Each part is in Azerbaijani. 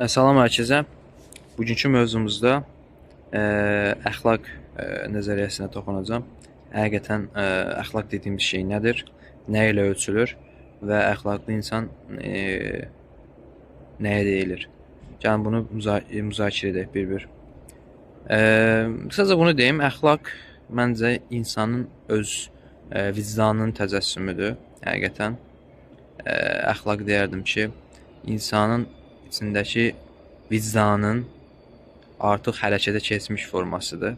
Salam hər kəsə. Bugünkü mövzumuzda əxlaq nəzəriyyəsinə toxunacağam. Həqiqətən əxlaq dediyimiz şey nədir? Nə ilə ölçülür və əxlaqlı insan nəyə deyilir? Gəlin bunu müzakirə edək bir-bir. Qısaca bunu deyim, əxlaq məncə insanın öz vicdanının təcəssümüdür. Həqiqətən əxlaq deyərdim ki, insanın içindəki vicdanın artıq hərəkətə keçmiş formasıdır.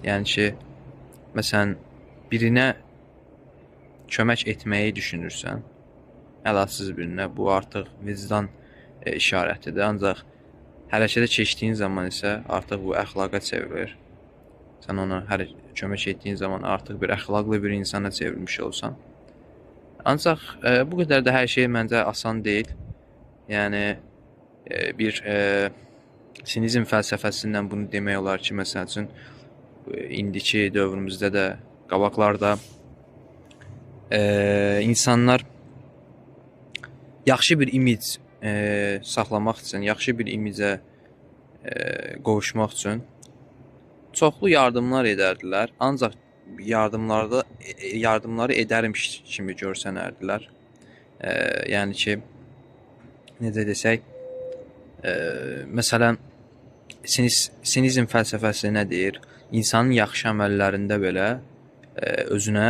Yəni ki, məsələn, birinə kömək etməyi düşünürsən, əlacısız birinə, bu artıq vicdan işarətidir. Ancaq hərəkətə keçdiyin zaman isə artıq bu əxlaqa çevrilir. Sən ona kömək etdiyin zaman artıq bir əxlaqlı bir insana çevrilmiş olsan. Ancaq bu qədər də hər şey məncə asan deyil. Yəni bir sinizm fəlsəfəsindən bunu demək olar ki, məsəl üçün indiki dövrümüzdə də, qabaqlarda insanlar yaxşı bir imic saxlamaq üçün, yaxşı bir imicə qovuşmaq üçün çoxlu yardımlar edərdilər. Ancaq yardımları edərmiş kimi görsənərdilər. Yəni ki, necə desək, məsələn, sinizm fəlsəfəsi nə deyir? İnsanın yaxşı əməllərində belə özünə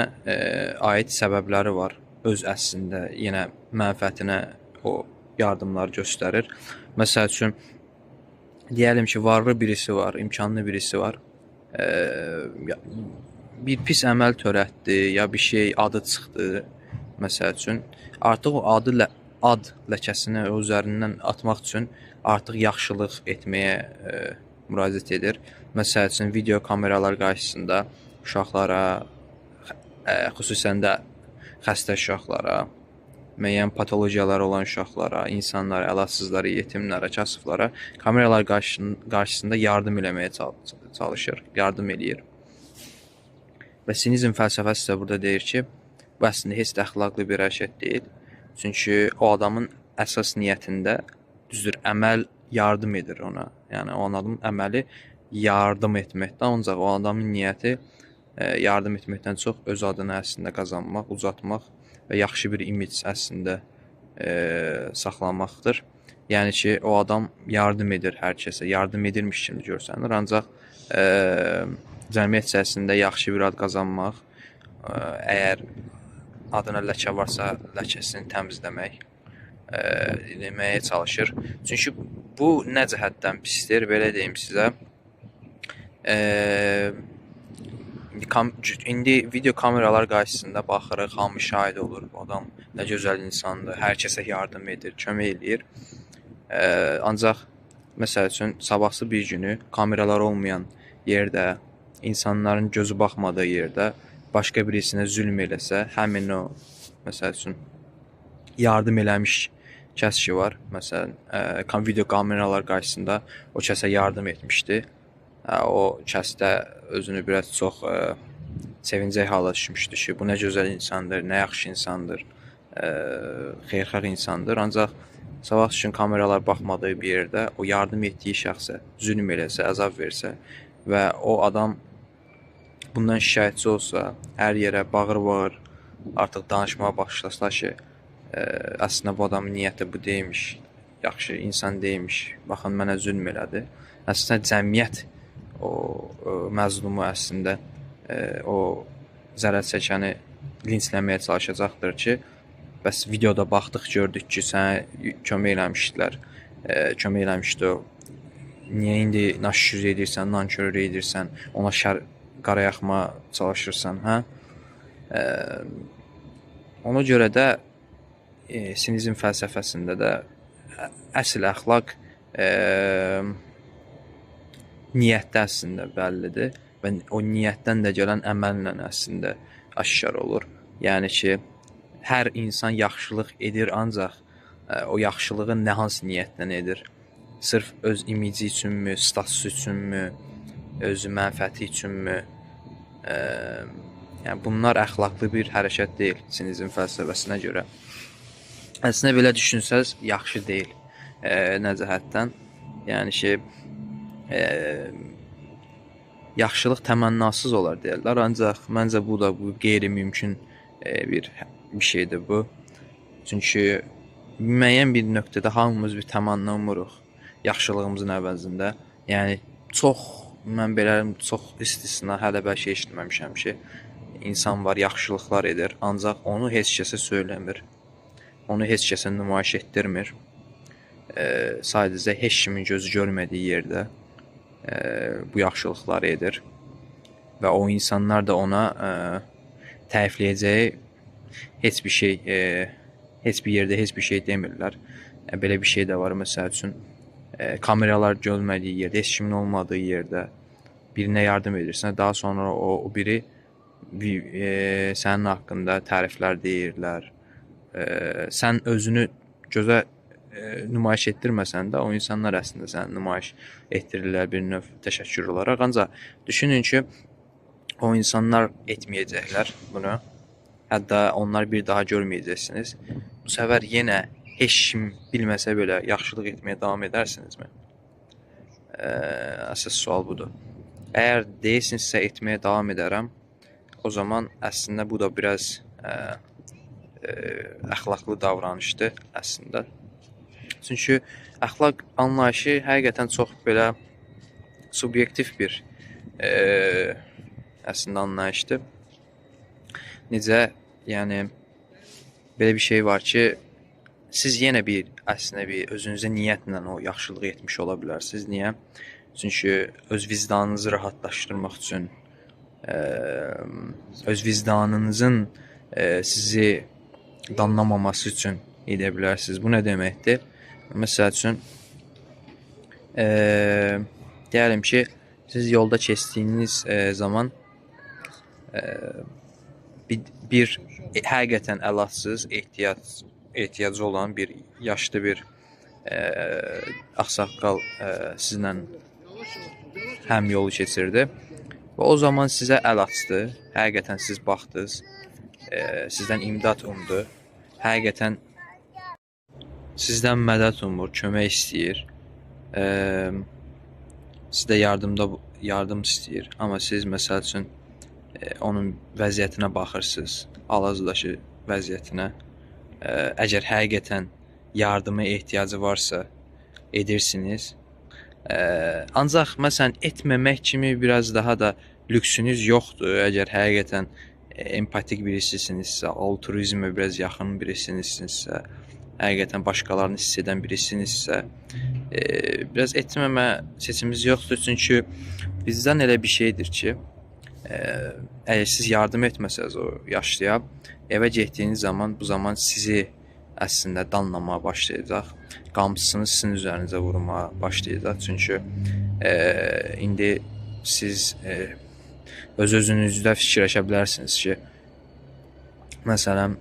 aid səbəbləri var. Öz əslində yenə mənfəətinə o yardımlar göstərir. Məsəl üçün, deyəlim ki, varlı birisi var, imkanlı birisi var. Bir pis əməl törətdi, ya bir şey adı çıxdı, məsəl üçün, artıq o ad ləkəsini üzərindən atmaq üçün artıq yaxşılıq etməyə müraciət edir. Məsəl üçün, video kameralar qarşısında uşaqlara, xüsusən də xəstə uşaqlara, müəyyən patologiyaları olan uşaqlara, insanlara, əlacızlara, yetimlərə, kasıflara kameralar qarşısında yardım eləməyə çalışır, yardım eləyir. Və sinizm fəlsəfəsi də burada deyir ki, bu əslində heç də əxlaqlı bir hərəkət deyil. Çünki o adamın əsas niyyətində, düzdür, əməl yardım edir ona. Yəni, o adamın əməli yardım etməkdən, ancaq o adamın niyyəti yardım etməkdən çox öz adını əslində qazanmaq, uzatmaq və yaxşı bir imic əslində saxlamaqdır. Yəni ki, o adam yardım edir hər kəsə, yardım edirmiş kimi görsənir. Ancaq cəmiyyət içərisində yaxşı bir ad qazanmaq, əgər adına ləkə varsa, ləkəsini təmizləmək eləməyə çalışır. Çünki bu nə cəhətdən pisdir, belə deyim sizə. İndi video kameralar qarşısında baxırıq, hamı şahid olur. Bu adam nə gözəl insandır, hər kəsə yardım edir, kömək eləyir. Ancaq, məsəl üçün, sabahsı bir günü kameralar olmayan yerdə, insanların gözü baxmadığı yerdə başqa birisinə zülm eləsə, həmin o, məsəl üçün, yardım eləmiş kəs ki var, məsələn, video kameralar qarşısında o kəsə yardım etmişdi. O kəs də özünü biraz çox sevincək hala düşmüşdü ki, bu nə gözəl insandır, nə yaxşı insandır, xeyirxah insandır. Ancaq sabah üçün kameralar baxmadığı bir yerdə o yardım etdiyi şəxsə zülm eləsə, əzab versə və o adam bundan şikayətçi olsa, hər yerə bağır-bağır artıq danışmağa başlasa ki, əslində bu adamın niyyəti bu deyilmiş, yaxşı insan deyilmiş, baxın mənə zülm elədi. Əslində cəmiyyət o məzlumu əslində o zərər çəkəni linçləməyə çalışacaqdır ki, bəs videoda baxdıq, gördük ki, sənə kömək eləmişdi o. Niyə indi naşükür edirsən, nankörlük edirsən, ona şər qarayaxma çalışırsan, hə? Ona görə də sinizm fəlsəfəsində də əsl əxlaq niyyətdə əslində bəllidir və o niyyətdən də gələn əməllə əslində aşkar olur. Yəni ki, hər insan yaxşılıq edir, ancaq o yaxşılığı nə hansı niyyətdən edir? Sırf öz imici üçünmü, statusu üçünmü, özü mənfəəti üçünmü? Yəni bunlar əxlaqlı bir hərəkət deyil sinizm fəlsəfəsinə görə. Əslində belə düşünsəz yaxşı deyil. Nə cəhətdən? Yəni ki, e, yaxşılıq təmənnasız olar deyirlər, ancaq məncə bu qeyri-mümkün bir şeydir bu. Çünki müəyyən bir nöqtədə hamımız bir təmanna umuruq yaxşılığımızın əvəzində. Yəni mən belə çox istisna hələ bəlkə eşitməmişəm ki, insan var, yaxşılıqlar edir, ancaq onu heç kəsə söyləmir. Onu heç kəsə nümayiş etdirmir. Sadəcə heç kimin gözü görmədiyi yerdə bu yaxşılıqları edir və o insanlar da ona tərifləyəcəyi heç bir yerdə heç bir şey demirlər. Belə bir şey də var, məsəl üçün kameralar görmədiyi yerdə, heç kimin olmadığı yerdə birinə yardım edirsən, daha sonra o biri sənin haqqında təriflər deyirlər. Sən özünü gözə nümayiş etdirməsən də o insanlar əslində səni nümayiş etdirirlər bir növ təşəkkür olaraq. Ancaq düşünün ki, o insanlar etməyəcəklər bunu. Hətta onlar bir daha görməyəcəksiniz. Bu səfər yenə heç kim bilməsə belə yaxşılıq etməyə davam edərsinizmi? Əsas sual budur. Əgər deyirsinizsə etməyə davam edərəm, o zaman əslində bu da biraz əxlaqlı davranışdır əslində. Çünki əxlaq anlayışı həqiqətən çox belə subyektiv bir əslində anlayışdır. Necə, yəni belə bir şey var ki, siz yenə əslində özünüzə niyyətlə o yaxşılığı etmiş ola bilərsiniz. Niyə? Çünki öz vicdanınızı rahatlaşdırmaq üçün, öz vicdanınızın sizi danlamaması üçün edə bilərsiniz. Bu nə deməkdir? Məsəl üçün, deyəlim ki, siz yolda keçdiyiniz zaman bir həqiqətən əlacsız, ehtiyacı olan bir yaşlı bir ağsaqqal sizlə həm yolu keçirdi və o zaman sizə əl açdı, həqiqətən siz baxdınız, sizdən imdad umdu, həqiqətən sizdən mədət umur, kömək istəyir, sizdə yardım istəyir, amma siz məsəl üçün onun vəziyyətinə baxırsınız, hal-hazırdakı vəziyyətinə. Əgər həqiqətən yardıma ehtiyacı varsa edirsiniz. Ancaq məsələn etməmək kimi biraz daha da lüksünüz yoxdur. Əgər həqiqətən empatik birisisinizsə, altruizmə biraz yaxın birisisinizsə, həqiqətən başqalarını hiss edən birisinizsə, biraz etməmə seçiminiz yoxdur. Çünki bizdən elə bir şeydir ki, əgər siz yardım etməsəz o yaşlıya, evə getdiyiniz zaman bu zaman sizi əslində danlamağa başlayacaq. Qamçısını sizin üzərinizə vurmağa başlayacaq. Çünki indi siz öz-özünüzdə fikirləşə bilərsiniz ki, məsələn,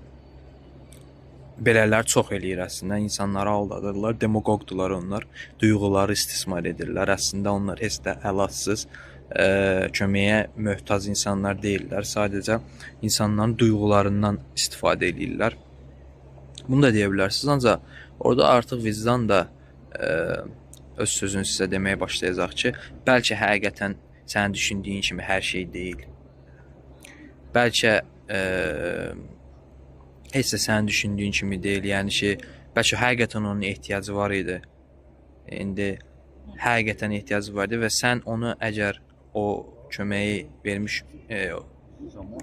belələr çox eləyir əslində, insanları aldadırlar, demagogdular onlar, duyğuları istismar edirlər. Əslində onlar heç də əlacsız, köməyə möhtac insanlar deyirlər, sadəcə insanların duyğularından istifadə edirlər. Bunu da deyə bilərsiniz, ancaq orada artıq vicdan da öz sözünü sizə deməyə başlayacaq ki, bəlkə həqiqətən sənin düşündüyün kimi hər şey deyil. Bəlkə heç də sənin düşündüyün kimi deyil, yəni ki, bəlkə həqiqətən onun ehtiyacı var idi. İndi həqiqətən ehtiyacı var idi və sən onu əgər o köməyi vermiş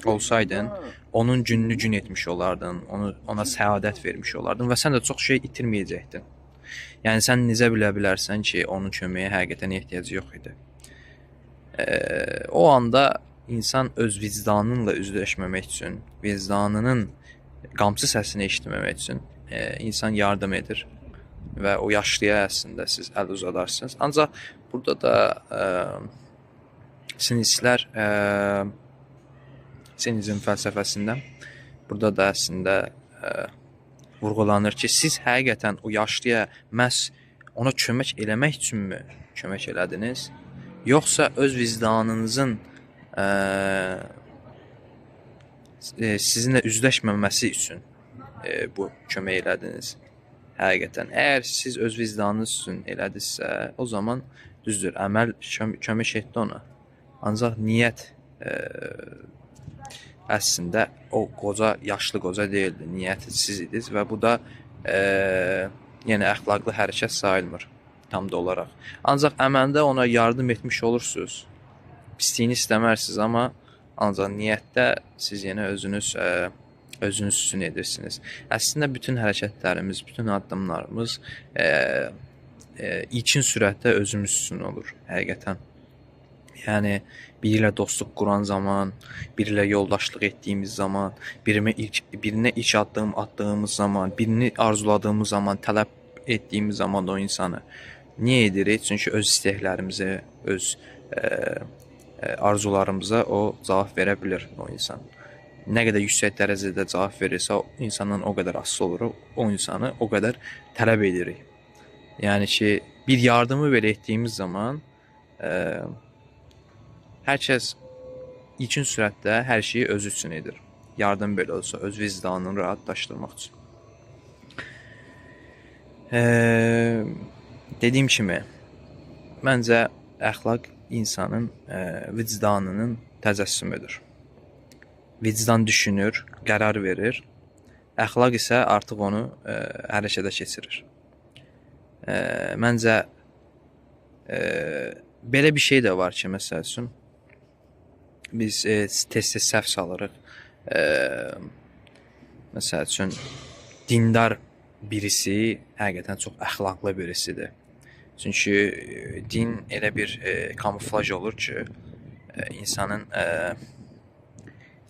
olsaydın, onun gününü gün etmiş olardın, ona səadət vermiş olardın və sən də çox şey itirməyəcəkdin. Yəni sən necə bilə bilərsən ki, onun köməyə həqiqətən ehtiyacı yox idi. O anda insan öz vicdanınla üzləşməmək üçün, vicdanının qamçı səsini eşitməmək üçün insan yardım edir və o yaşlıya əslində siz əl uzadarsınız. Ancaq burada da sinizlər sinizm fəlsəfəsində burada da əslində vurğulanır ki, siz həqiqətən o yaşlıya məhz ona kömək eləmək üçünmü kömək elədiniz? Yoxsa öz vicdanınızın sizinlə üzləşməməsi üçün bu kömək elədiniz. Həqiqətən, əgər siz öz vicdanınız üçün elədinizsə, o zaman düzdür, əməl kömək etdi ona. Ancaq niyyət əslində o qoca, yaşlı qoca deyildi. Niyyəti siz idiniz və bu da yenə əxlaqlı hərəkət sayılmır tam da olaraq. Ancaq əməldə ona yardım etmiş olursunuz. Pisliyini istəmərsiniz, amma ancaq niyyətdə siz yenə özünüz üçün edirsiniz. Əslində bütün hərəkətlərimiz, bütün addımlarımız ilkin sürətdə özümüz üçün olur, həqiqətən. Yəni, biri ilə dostluq quran zaman, biri ilə yoldaşlıq etdiyimiz zaman, birinə ilk addım attığımız zaman, birini arzuladığımız zaman, tələb etdiyimiz zaman o insanı niyə edirik? Çünki öz istəklərimizə, öz arzularımıza o cavab verə bilir o insan. Nə qədər yüksək dərəcədə cavab verirsə, o insandan o qədər asılı oluruq, o insanı o qədər tələb edirik. Yəni ki, bir yardımı belə etdiyimiz zaman hər kəs ilkin sürətdə hər şeyi özü üçün edir. Yardım belə olsa, öz vicdanını rahatlaşdırmaq üçün. Dediyim kimi, məncə əxlaq insanın vicdanının təcəssümüdür. Vicdan düşünür, qərar verir. Əxlaq isə artıq onu hərəkətə keçirir. Məncə belə bir şey də var ki, məsəl üçün, biz tez-tez səhv salırıq. Məsəl üçün, dindar birisi həqiqətən çox əxlaqlı birisidir. Çünki din elə bir kamuflaj olur ki, insanın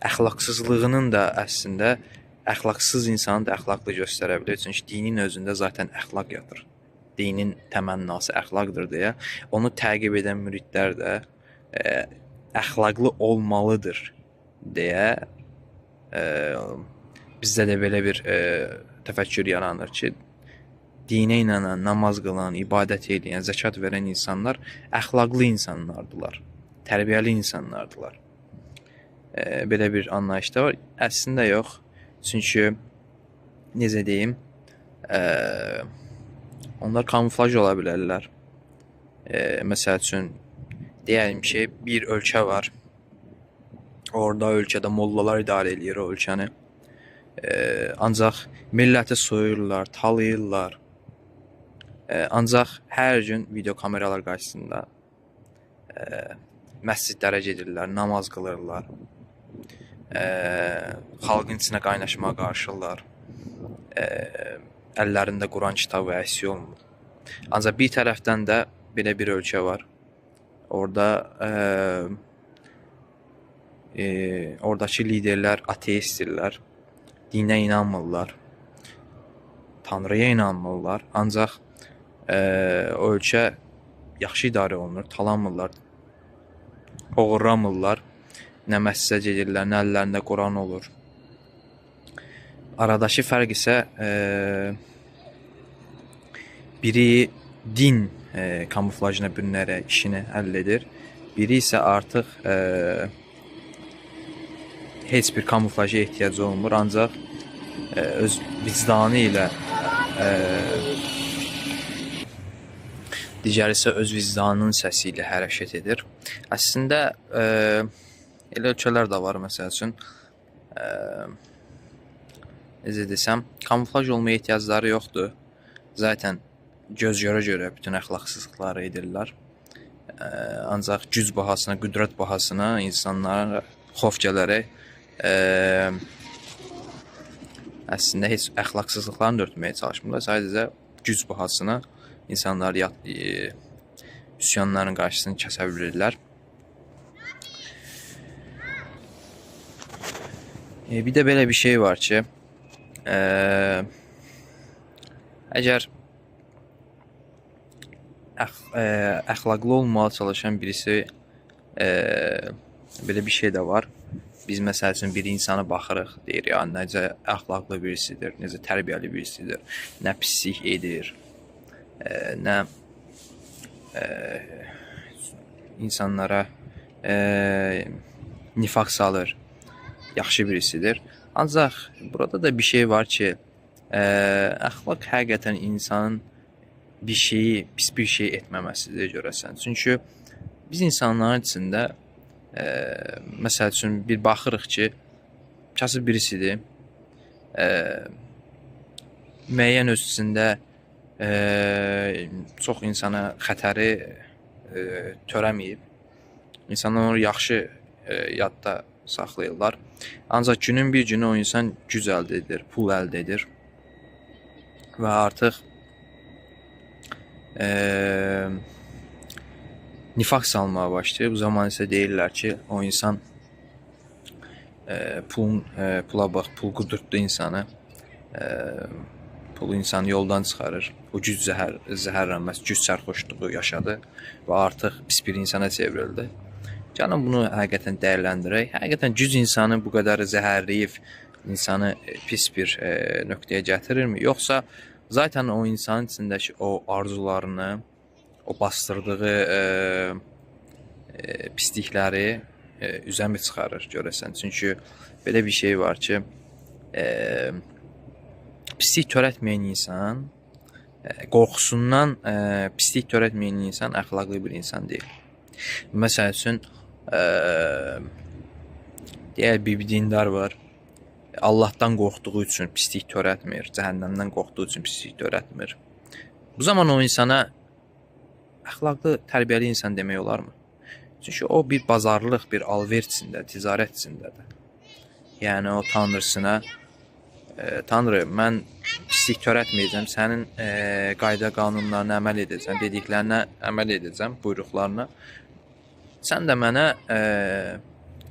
əxlaqsızlığının da əslində əxlaqsız insanı da əxlaqlı göstərə bilir. Çünki dinin özündə zaten əxlaq yatır. Dinin təmənnası əxlaqdır deyə onu təqib edən müridlər də əxlaqlı olmalıdır deyə bizdə də belə bir təfəkkür yaranır ki, dinə inanan, namaz qılan, ibadət edən, zəkat verən insanlar əxlaqlı insanlardılar, tərbiyəli insanlardılar. Belə bir anlayış da var. Əslində yox. Çünki necə deyim, onlar kamuflaj ola bilərlər. Məsəl üçün, deyəlim ki, bir ölkə var. Orada ölkədə mollalar idarə edir o ölkəni. Ancaq milləti soyurlar, talayırlar. Ancaq hər gün video kameralar qarşısında məscidlərə gedirlər, namaz qılırlar. Xalqın içinə qaynaşmağa qarşılar. Əllərində Quran kitabı əksik olmur. Ancaq bir tərəfdən də belə bir ölkə var. Orada oradakı liderlər ateistdirlər. Dinə inanmırlar. Tanrıya inanmırlar. Ancaq o ölkə yaxşı idarə olunur. Talanmırlar. Oğurlamırlar. Nə məscidə gedirlər, nə əllərində Quran olur. Aradakı fərq isə biri din kamuflajına bürünərək işini həll edir. Biri isə artıq heç bir kamuflaja ehtiyacı olmur, ancaq öz vicdanı ilə digəri isə öz vicdanının səsi ilə hərəkət edir. Əslində elə ölkələr də var, məsəl üçün, necə desəm, kamuflaj olmaya ehtiyacları yoxdur. Zaten göz görə bütün əxlaqsızlıqları edirlər. Ancaq güc bahasına, qüdrət bahasına insanlara xof gələrək əslində heç əxlaqsızlıqlarını da örtməyə çalışmırlar. Sadəcə güc bahasına insanlar üsyanların qarşısını kəsə bilirlər. Bir də belə bir şey var ki, əgər əxlaqlı olmağa çalışan birisi, belə bir şey də var. Biz məsəl üçün bir insana baxırıq, deyir ya, necə əxlaqlı birisidir, necə tərbiyəli birisidir, nə pislik edir, nə insanlara nifaq salır, yaxşı birisidir. Ancaq burada da bir şey var ki, Əxlaq həqiqətən insanın bir şeyi, pis bir şey etməməsidir görəsən. Çünki biz insanların içində məsəl üçün bir baxırıq ki, kasıb birisidir. Müəyyən öz içində çox insana xətəri törəməyib. İnsanlar onu yaxşı yadda saxlayırlar. Ancaq günün bir günü o insan güc əldə edir, pul əldə edir və artıq nifaq salmağa başlayır. Bu zaman isə deyirlər ki, o insan pula bax, pul qudurtdu insanı. Pulu insanı yoldan çıxarır. O güc zəhərlənməsi, güc sərxoşluğu yaşadı və artıq pis bir insana çevrildi. Canım bunu həqiqətən dəyərləndirək. Həqiqətən güc insanı bu qədər zəhərləyib insanı pis bir nöqtəyə gətirirmi? Yoxsa zaten o insanın içindəki o arzularını, o bastırdığı pislikləri üzəmi çıxarır görəsən. Çünki belə bir şey var ki, pislik törətməyən insan, qorxusundan pislik törətməyən insan əxlaqlı bir insan deyil. Məsəl üçün, deyək bir dindar var, Allahdan qorxduğu üçün pislik törətmir, cəhənnəmdən qorxduğu üçün pislik törətmir. Bu zaman o insana əxlaqlı, tərbiyəli insan demək olarmı? Çünki o bir bazarlıq, bir alver içində, ticarət içindədir. Yəni o tanrısına, Tanrı, mən pislik törətməyəcəm, sənin qayda qanunlarına əməl edəcəm, dediklərinə əməl edəcəm, buyruqlarına. Sən də mənə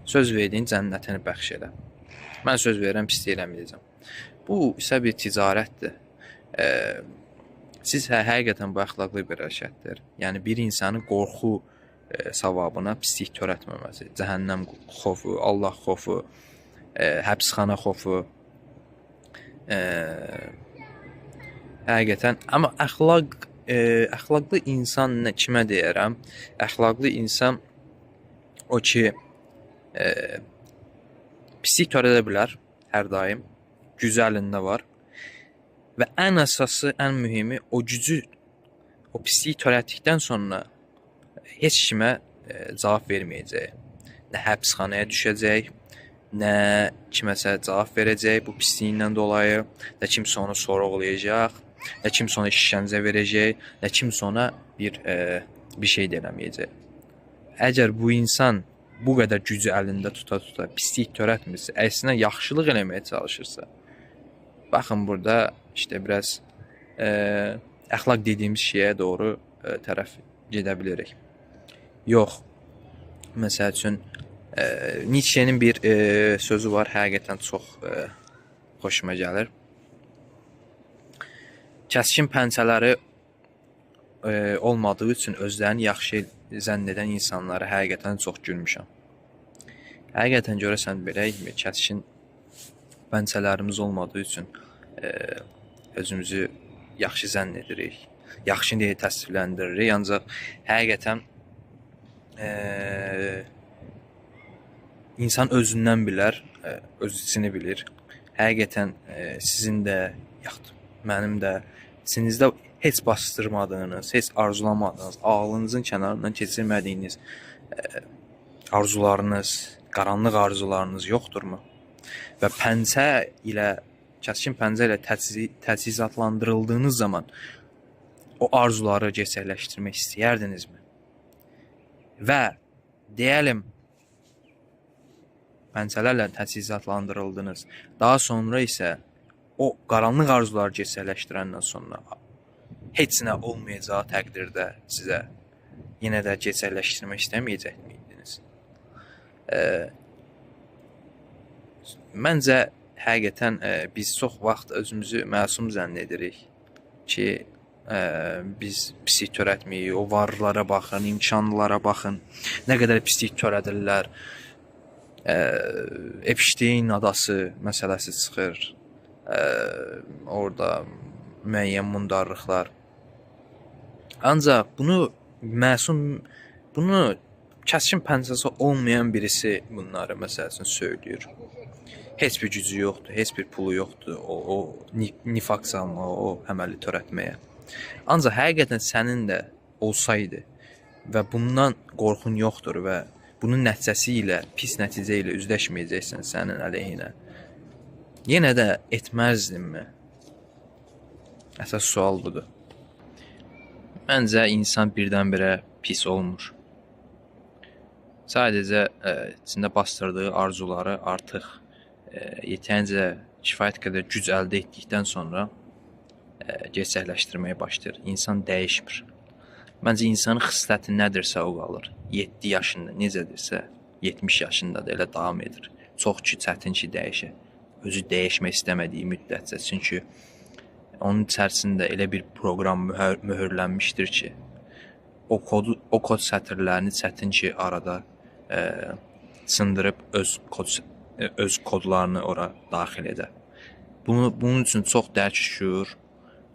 söz verdiyin cənnətini bəxş elə. Mən söz verirəm, pislik eləməyəcəm. Bu isə bir ticarətdir. Siz həqiqətən bu əxlaqlı bir hərəkətdir. Yəni bir insanı qorxu savabına pislik törətməməsi, cəhənnəm xofu, Allah xofu, həbsxana xofu, həqiqətən. Amma əxlaqlı insan kimə deyərəm? Əxlaqlı insan o ki, pislik törədə bilər hər daim, gücü əlində var və ən əsası, ən mühimi o gücü, o pisliyi törətdikdən sonra heç kimə cavab verməyəcək. Nə həbsxanaya düşəcək, nə kiməsə cavab verəcək bu pisliyindən dolayı, nə kimsə onu sorğulayacaq, nə kimsə ona işgəncə verəcək, nə kimsə ona bir şey də eləməyəcək. Əgər bu insan bu qədər gücü əlində tuta-tuta pislik törətmirsə, əksinə yaxşılıq eləməyə çalışırsa, baxın burada işte biraz əxlaq dediyimiz şeyə doğru tərəf gedə bilirik. Yox, məsəl üçün Nietzsche'nin bir sözü var, həqiqətən çox xoşuma gəlir. Kəskin pəncələri olmadığı üçün özlərini yaxşı zənn edən insanlara həqiqətən çox gülmüşəm. Həqiqətən görəsən belə kəskin pəncələrimiz olmadığı üçün özümüzü yaxşı zənn edirik, yaxşı deyə təsvirləndiririk. Ancaq həqiqətən insan özündən bilər, öz içini bilir. Həqiqətən sizin də, yaxud mənim də içinizdə heç bastırmadığınız, heç arzulamadığınız, ağlınızın kənarından keçirmədiyiniz arzularınız, qaranlıq arzularınız yoxdurmu? Və kəskin pəncə ilə təchizatlandırıldığınız zaman o arzuları gerçəkləşdirmək istəyərdinizmi? Və deyəlim, pəncələrlə təchizatlandırıldınız. Daha sonra isə o qaranlıq arzuları gerçəkləşdirəndən sonra heç nə olmayacağı təqdirdə sizə yenə də gerçəkləşdirmək istəməyəcək miydiniz? Məncə həqiqətən biz çox vaxt özümüzü məsum zənn edirik ki, biz pislik törətməyik, o varlılara baxın, imkanlılara baxın, nə qədər pislik törədirlər. Epstein adası məsələsi çıxır, orada müəyyən mundarlıqlar. Ancaq bunu kəskin pəncəsi olmayan birisi bunları məsəl üçün söyləyir. Heç bir gücü yoxdur, heç bir pulu yoxdur o nifaq salmağa, o əməli törətməyə. Ancaq həqiqətən sənin də olsaydı və bundan qorxun yoxdur və bunun nəticəsi ilə, pis nəticə ilə üzləşməyəcəksən sənin əleyhinə, yenə də etməzdinmi? Əsas sual budur. Məncə insan birdən-birə pis olmur. Sadəcə içində bastırdığı arzuları artıq yetərincə kifayət qədər güc əldə etdikdən sonra gerçəkləşdirməyə başlayır. İnsan dəyişmir. Məncə insanın xisləti nədirsə o qalır. 7 yaşında necədirsə 70 yaşında da elə davam edir. Çox ki çətin ki dəyişə. Özü dəyişmək istəmədiyi müddətcə. Çünki onun içərisində elə bir proqram möhürlənmişdir ki, o kod sətirlərini çətin ki arada sındırıb öz kodlarını ora daxil edə. Bunun üçün çox dərk, şüur,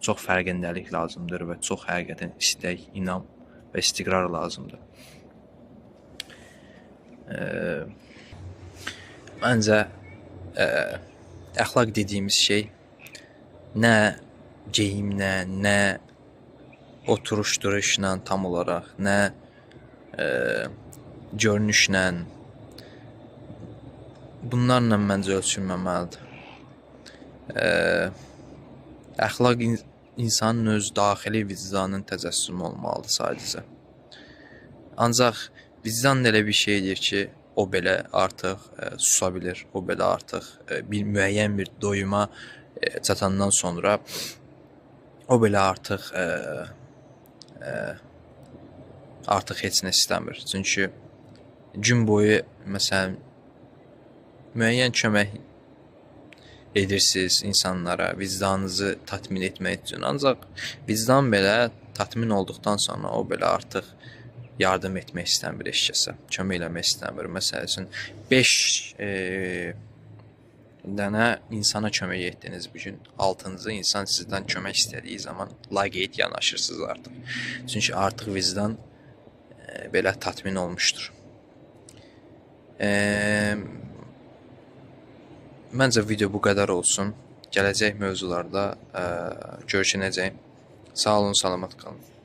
çox fərqindəlik lazımdır və çox həqiqətən istək, inam və istiqrar lazımdır. Məncə əxlaq dediyimiz şey nə geyimlə, nə oturuş-duruşla tam olaraq, nə görünüşlə, bunlarla məncə ölçülməməlidir. Əxlaq insanın öz daxili vicdanın təcəssümü olmalıdır sadəcə. Ancaq vicdan elə bir şeydir ki, o belə artıq susa bilir, o belə artıq bir müəyyən bir doyuma çatandan sonra o belə artıq heç nə istəmir. Çünki gün boyu məsələn müəyyən kömək edirsiniz insanlara, vicdanınızı tatmin etmək üçün. Ancaq vicdan belə tatmin olduqdan sonra o belə artıq yardım etmək istəmir heç kəsə, kömək eləmək istəmir. Məsəl üçün 5 dənə insana kömək etdiniz bu gün. 6-cı insan sizdən kömək istədiyi zaman laqeyd yanaşırsınız artıq. Çünki artıq vicdan belə tatmin olmuşdur. Məncə video bu qədər olsun. Gələcək mövzularda görüşənəcəyik. Sağ olun, salamat qalın.